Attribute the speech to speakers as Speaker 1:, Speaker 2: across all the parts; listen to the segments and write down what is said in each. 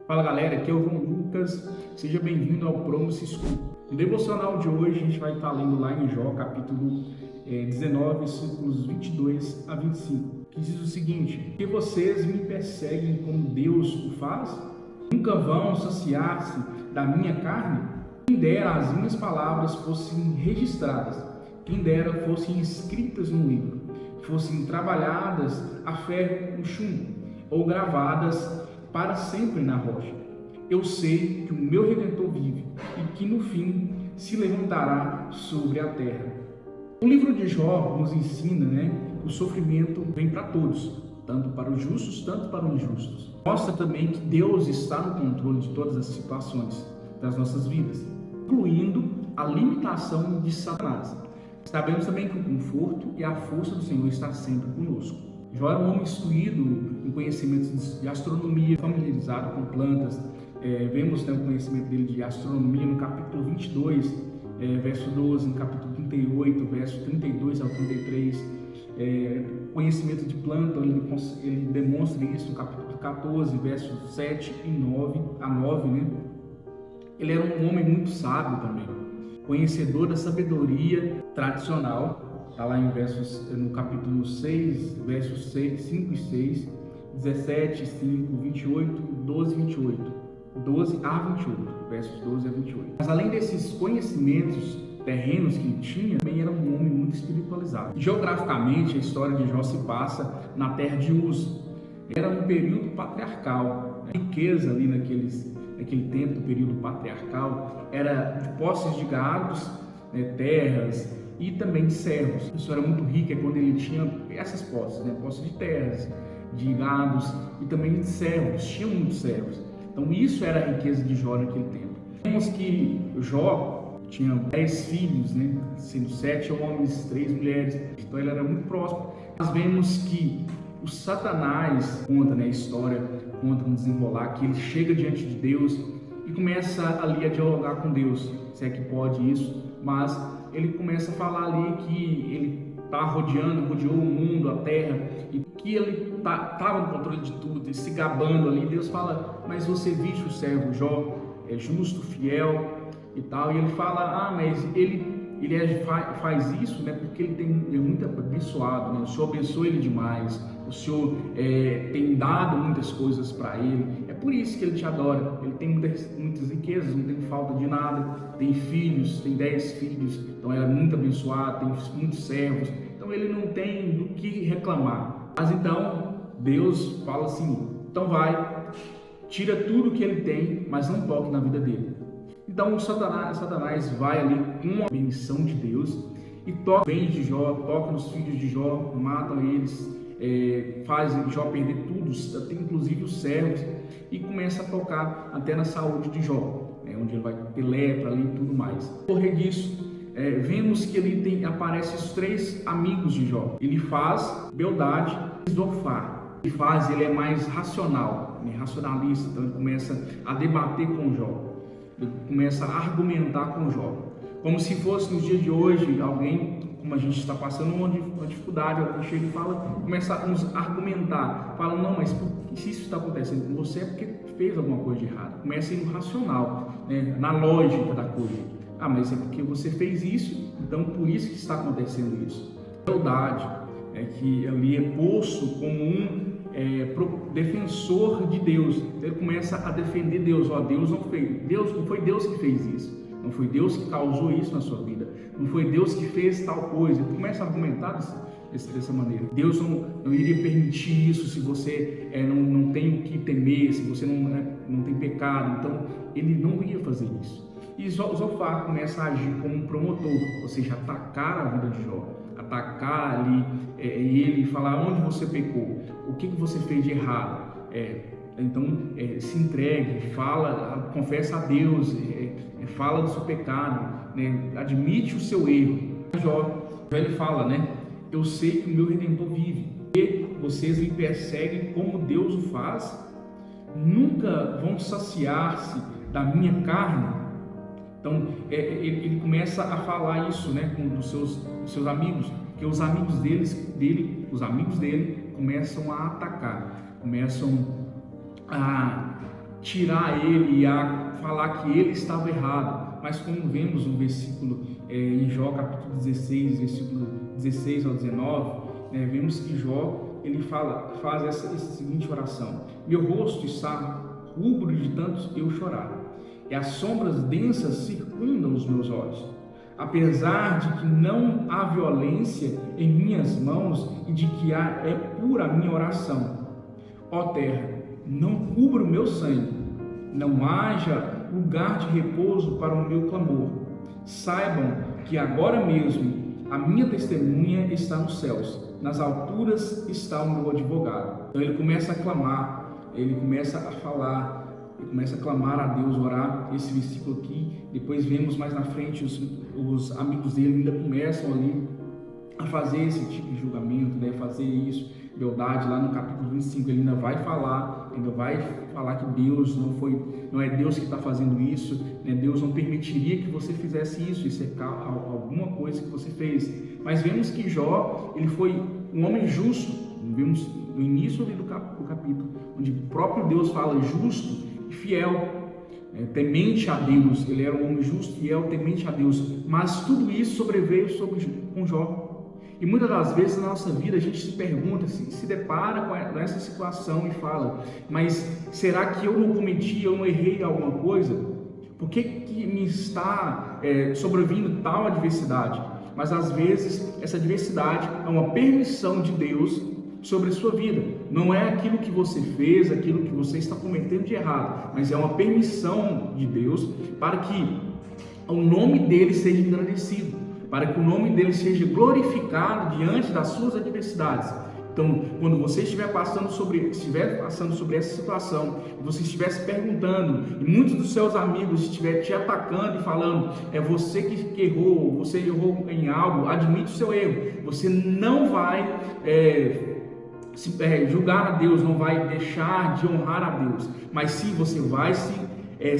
Speaker 1: Fala galera, aqui é o João Lucas, seja bem-vindo ao Promise School. No devocional de hoje a gente vai estar lendo lá em Jó, capítulo 19, versículos 22 a 25, que diz o seguinte: que vocês me perseguem como Deus o faz? Nunca vão saciar-se da minha carne? Quem dera as minhas palavras fossem registradas, quem dera fossem escritas no livro, fossem trabalhadas a ferro no chumbo, ou gravadas para sempre na rocha. Eu sei que o meu Redentor vive e que no fim se levantará sobre a terra. O livro de Jó nos ensina, que o sofrimento vem para todos, tanto para os justos, tanto para os injustos. Mostra também que Deus está no controle de todas as situações das nossas vidas, incluindo a limitação de Satanás. Sabemos também que o conforto e a força do Senhor está sempre conosco. Jó era um homem instruído em conhecimentos de astronomia, familiarizado com plantas. Vemos o conhecimento dele de astronomia no capítulo 22, verso 12, no capítulo 38, verso 32 ao 33. Conhecimento de planta, ele demonstra isso no capítulo 14, versos 7 e 9 a 9. Ele era um homem muito sábio também, conhecedor da sabedoria tradicional. Está lá no capítulo 6, versos 5 e 6, 17, 5, 28, 12 e 28. 12 a 28, versos 12 a 28. Mas além desses conhecimentos terrenos que ele tinha, também era um homem muito espiritualizado. Geograficamente, a história de Jó se passa na terra de Uz. Era um período patriarcal. A riqueza ali naquele tempo, o período patriarcal, era de posses de gados, terras e também de servos. Isso era muito rico, quando ele tinha essas posses, posses de terras, de gados e também de servos. Tinha muitos servos. Então isso era a riqueza de Jó naquele tempo. Vemos que Jó tinha 10 filhos, sendo 7 homens, 3 mulheres. Então ele era muito próspero. Nós vemos que o Satanás conta, a história conta no desenrolar, que ele chega diante de Deus e começa ali a dialogar com Deus, se é que pode isso, mas ele começa a falar ali que ele rodeou o mundo, a terra, e que ele estava no controle de tudo, e se gabando ali. Deus fala: mas você viste o servo Jó, é justo, fiel e tal, e ele fala: mas ele faz isso, porque ele é muito abençoado, o Senhor abençoa ele demais, o Senhor tem dado muitas coisas para ele, é por isso que ele te adora. Ele tem muitas riquezas, não tem falta de nada, tem filhos, tem 10 filhos, então ele é muito abençoado, tem muitos servos, então ele não tem do que reclamar. Mas então Deus fala assim: então vai, tira tudo que ele tem, mas não toque na vida dele. Então Satanás vai ali com a benção de Deus e toca bem de Jó, toca nos filhos de Jó, matam eles, faz Jó perder tudo, inclusive os servos, e começa a tocar até na saúde de Jó, onde ele vai ter lepra ali e tudo mais. Por disso, vemos que ali aparecem os 3 amigos de Jó. Ele faz Bildade e Zofar. Ele é mais racional, racionalista, então ele começa a debater com Jó. Ele começa a argumentar com Jó, como se fosse nos dias de hoje alguém, como a gente está passando uma dificuldade, alguém chega e começa a nos argumentar, fala: não, mas se isso está acontecendo com você é porque fez alguma coisa de errado. Começa a ir no racional, na lógica da coisa. Mas é porque você fez isso, então por isso que está acontecendo isso. Verdade, que ali é posto como um defensor de Deus. Ele começa a defender Deus. Deus não foi Deus que fez isso, não foi Deus que causou isso na sua vida, não foi Deus que fez tal coisa. Ele começa a argumentar dessa maneira. Deus não iria permitir isso se você não tem o que temer, se você não tem pecado. Então ele não ia fazer isso. E Zofar começa a agir como um promotor, ou seja, atacar a vida de Jó, atacar ali ele, falar onde você pecou, o que você fez de errado. Então se entregue, fala, confessa a Deus, fala do seu pecado, admite o seu erro. Jó ele fala, eu sei que o meu Redentor vive, e vocês me perseguem como Deus o faz, nunca vão saciar-se da minha carne. Então ele começa a falar isso, com os seus amigos, que os amigos dele começam a atacar, começam a tirar ele e a falar que ele estava errado. Mas como vemos no versículo em Jó capítulo 16, versículo 16 ao 19, vemos que Jó ele faz essa seguinte oração: meu rosto está rubro de tanto eu chorar, e as sombras densas circundam os meus olhos. Apesar de que não há violência em minhas mãos e de que é pura a minha oração, ó terra, não cubra o meu sangue, não haja lugar de repouso para o meu clamor. Saibam que agora mesmo a minha testemunha está nos céus, nas alturas está o meu advogado. Então ele começa a clamar, ele começa a falar, ele começa a clamar a Deus, orar esse versículo aqui. Depois vemos mais na frente os amigos dele ainda começam ali a fazer esse tipo de julgamento, fazer isso. Beldade, lá no capítulo 25, ele ainda vai falar que Deus não é Deus que está fazendo isso, Deus não permitiria que você fizesse isso é alguma coisa que você fez. Mas vemos que Jó, ele foi um homem justo. Vemos no início ali do capítulo, onde o próprio Deus fala justo e fiel, temente a Deus. Ele era um homem justo, fiel, temente a Deus. Mas tudo isso sobreveio com Jó. E muitas das vezes na nossa vida a gente se pergunta, se depara com essa situação e fala: mas será que eu não cometi, eu não errei alguma coisa? Por que me está sobrevindo tal adversidade? Mas às vezes essa adversidade é uma permissão de Deus sobre a sua vida. Não é aquilo que você fez, aquilo que você está cometendo de errado, mas é uma permissão de Deus para que o nome dele seja engrandecido, para que o nome dele seja glorificado diante das suas adversidades. Então, quando você estiver passando sobre essa situação, você estiver se perguntando, e muitos dos seus amigos estiverem te atacando e falando: é você que errou, você errou em algo, admite o seu erro. Você não vai julgar a Deus, não vai deixar de honrar a Deus, mas sim você vai se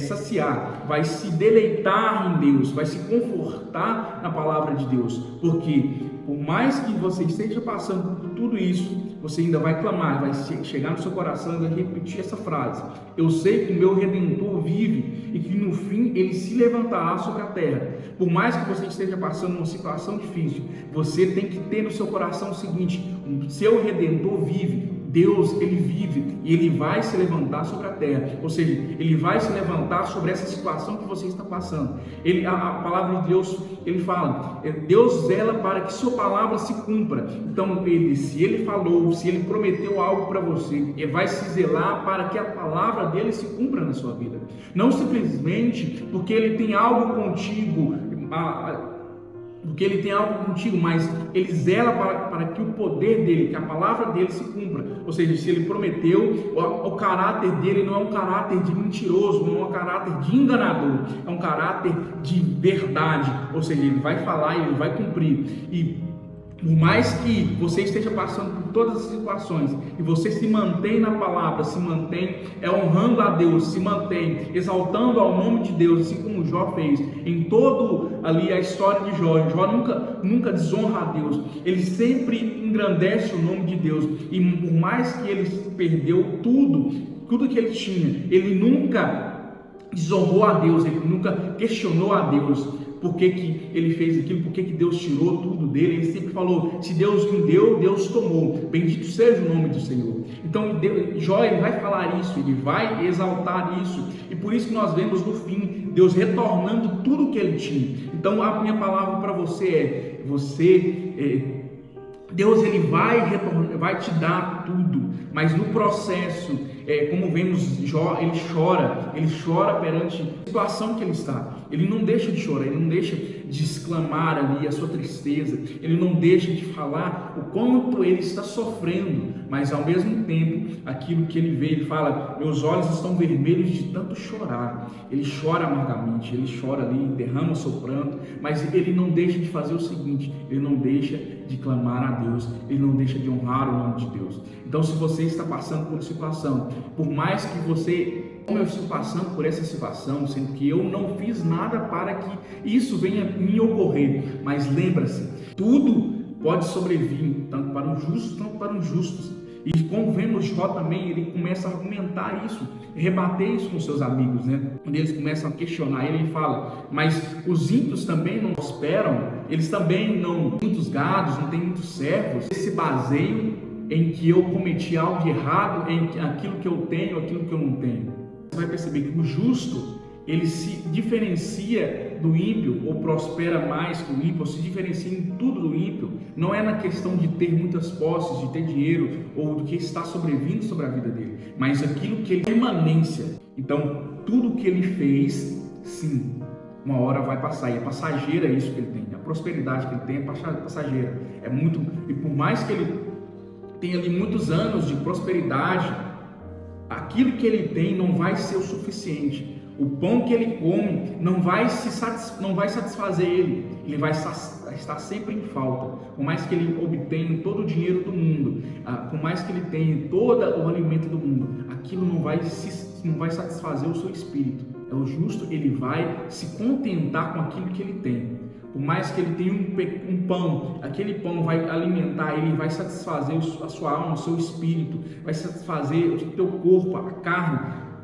Speaker 1: saciar, vai se deleitar em Deus, vai se confortar na palavra de Deus, porque por mais que você esteja passando por tudo isso, você ainda vai clamar, vai chegar no seu coração e vai repetir essa frase: eu sei que o meu Redentor vive e que no fim ele se levantará sobre a terra. Por mais que você esteja passando uma situação difícil, você tem que ter no seu coração o seguinte: o seu Redentor vive. Deus, ele vive e ele vai se levantar sobre a terra, ou seja, ele vai se levantar sobre essa situação que você está passando. A palavra de Deus, ele fala, Deus zela para que sua palavra se cumpra. Então, se ele falou, se ele prometeu algo para você, ele vai se zelar para que a palavra dele se cumpra na sua vida. Não simplesmente porque ele tem algo contigo, mas ele zela para que o poder dele, que a palavra dele se cumpra. Ou seja, se ele prometeu, o caráter dele não é um caráter de mentiroso, não é um caráter de enganador, é um caráter de verdade. Ou seja, ele vai falar e ele vai cumprir. E por mais que você esteja passando por todas as situações e você se mantém na palavra, se mantém honrando a Deus, se mantém exaltando ao nome de Deus, assim como Jó fez em todo ali a história de Jó. Jó nunca desonra a Deus, ele sempre engrandece o nome de Deus. E por mais que ele perdeu tudo que ele tinha, ele nunca desonrou a Deus, ele nunca questionou a Deus por que ele fez aquilo, por que Deus tirou tudo dele. Ele sempre falou: se Deus me deu, Deus tomou, bendito seja o nome do Senhor. Então Jó, ele vai falar isso, ele vai exaltar isso, e por isso que nós vemos no fim Deus retornando tudo que ele tinha. Então a minha palavra para você Deus, ele vai te dar tudo, mas no processo, como vemos Jó, ele chora perante a situação que ele está. Ele não deixa de chorar, ele não deixa de exclamar ali a sua tristeza, ele não deixa de falar o quanto ele está sofrendo, mas ao mesmo tempo, aquilo que ele vê, ele fala: meus olhos estão vermelhos de tanto chorar. Ele chora amargamente, ele chora ali, derrama o seu pranto, mas ele não deixa de fazer o seguinte: ele não deixa de clamar a Deus, ele não deixa de honrar o nome de Deus. Então, se você está passando por uma situação, por mais que como eu estou passando por essa situação, sendo que eu não fiz nada para que isso venha me ocorrer, mas lembra-se, tudo pode sobrevir, tanto para os justos, quanto para os injustos. E como vemos Jó também, ele começa a argumentar isso. rebater isso com seus amigos, né? Quando eles começam a questionar ele fala, mas os ímpios também não prosperam, eles também não têm muitos gados, não têm muitos servos, eles se baseiam em que eu cometi algo de errado, em aquilo que eu tenho, aquilo que eu não tenho. Você vai perceber que o justo, ele se diferencia do ímpio, ou prospera mais que o ímpio, ou se diferencia em tudo do ímpio. Não é na questão de ter muitas posses, de ter dinheiro, ou do que está sobrevindo sobre a vida dele, mas aquilo que ele permanência. Então, tudo que ele fez, sim, uma hora vai passar, e é passageira isso que ele tem. A prosperidade que ele tem é passageira. É muito, e por mais que ele tenha ali muitos anos de prosperidade, aquilo que ele tem não vai ser o suficiente. O pão que ele come não vai satisfazer ele vai estar sempre em falta. Por mais que ele obtenha todo o dinheiro do mundo, por mais que ele tenha todo o alimento do mundo, aquilo não vai satisfazer o seu espírito. É o justo, ele vai se contentar com aquilo que ele tem. Por mais que ele tenha um pão, aquele pão vai alimentar ele, vai satisfazer a sua alma, o seu espírito, vai satisfazer o teu corpo, a carne,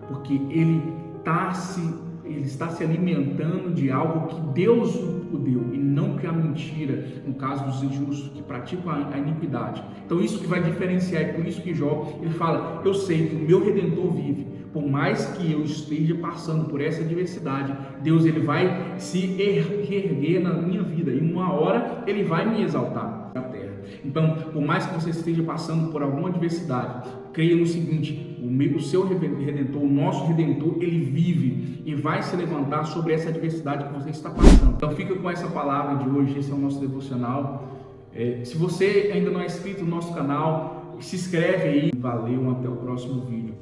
Speaker 1: porque ele está se alimentando de algo que Deus o deu, e não que a mentira, no caso dos injustos que praticam a iniquidade. Então isso que vai diferenciar, é por isso que Jó, ele fala, eu sei que o meu Redentor vive, por mais que eu esteja passando por essa adversidade, Deus ele vai se erguer na minha vida, e uma hora ele vai me exaltar na terra. Então, por mais que você esteja passando por alguma adversidade, creia no seguinte, o seu Redentor, o nosso Redentor, ele vive e vai se levantar sobre essa adversidade que você está passando. Então fica com essa palavra de hoje, esse é o nosso devocional. Se você ainda não é inscrito no nosso canal, se inscreve aí. Valeu, até o próximo vídeo.